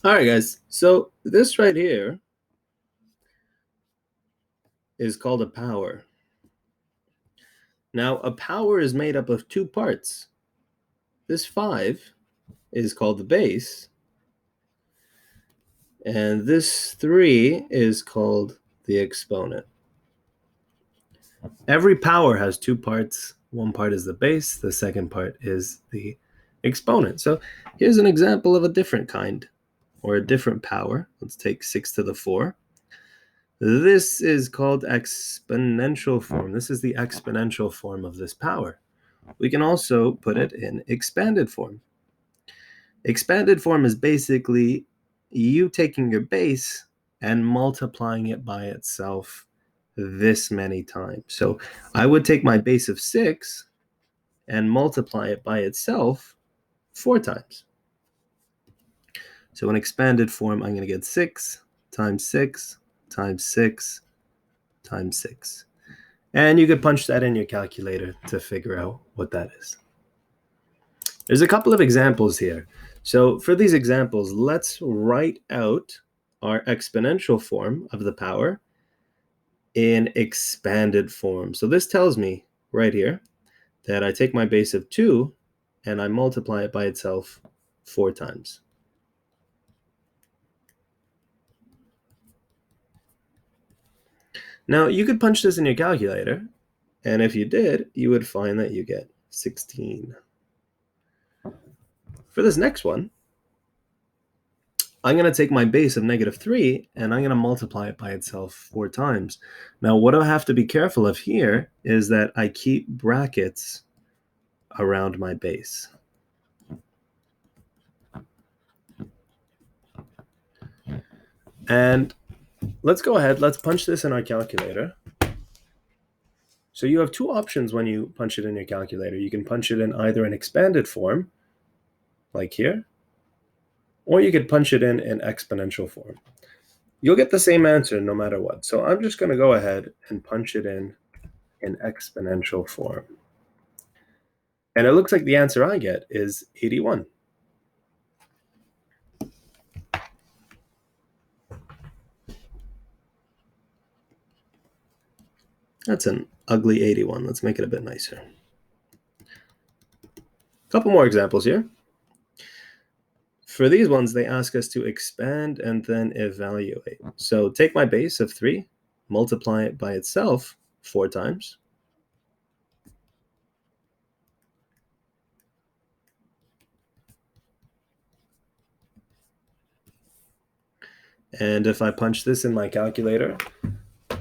All right, guys. So this right here is called a power. Now, a power is made up of two parts. This 5 is called the base, and this 3 is called the exponent. Every power has two parts. One part is the base, the second part is the exponent. So here's an example of a different kind, or a different power. Let's take 6 to the 4. This is called exponential form. This is the exponential form of this power. We can also put it in expanded form. Expanded form is basically you taking your base and multiplying it by itself this many times. So I would take my base of 6 and multiply it by itself 4 times. So in expanded form, I'm going to get 6 times 6 times 6 times 6. And you could punch that in your calculator to figure out what that is. There's a couple of examples here. So for these examples, let's write out our exponential form of the power in expanded form. So this tells me right here that I take my base of 2 and I multiply it by itself 4 times. Now, you could punch this in your calculator, and if you did, you would find that you get 16. For this next one, I'm going to take my base of -3 and I'm going to multiply it by itself 4 times. Now, what I have to be careful of here is that I keep brackets around my base. And let's go ahead, let's punch this in our calculator. So you have two options when you punch it in your calculator. You can punch it in either an expanded form, like here, or you could punch it in exponential form. You'll get the same answer no matter what. So I'm just going to go ahead and punch it in exponential form. And it looks like the answer I get is 81. That's an ugly 81. Let's make it a bit nicer. A couple more examples here. For these ones, they ask us to expand and then evaluate. So take my base of 3, multiply it by itself 4 times. And if I punch this in my calculator,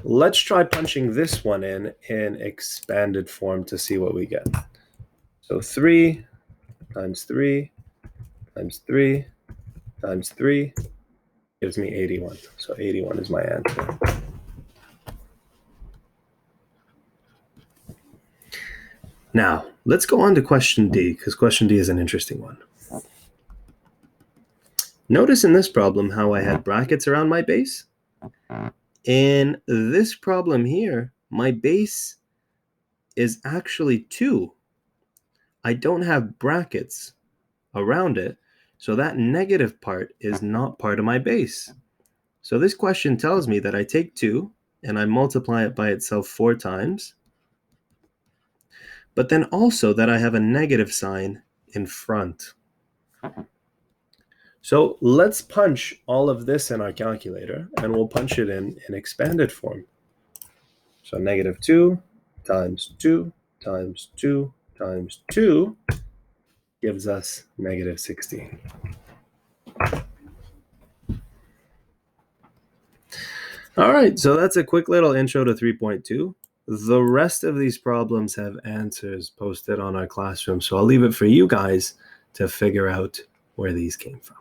let's try punching this one in expanded form to see what we get. So 3 times 3 times 3 times 3 gives me 81. So 81 is my answer. Now, let's go on to question D, because question D is an interesting one. Notice in this problem how I had brackets around my base. In this problem here, my base is actually 2. I don't have brackets around it, so that negative part is not part of my base. So this question tells me that I take 2 and I multiply it by itself 4 times, but then also that I have a negative sign in front. So let's punch all of this in our calculator, and we'll punch it in expanded form. So -2 times 2 times 2 times 2 gives us -16. All right, so that's a quick little intro to 3.2. The rest of these problems have answers posted on our classroom, so I'll leave it for you guys to figure out where these came from.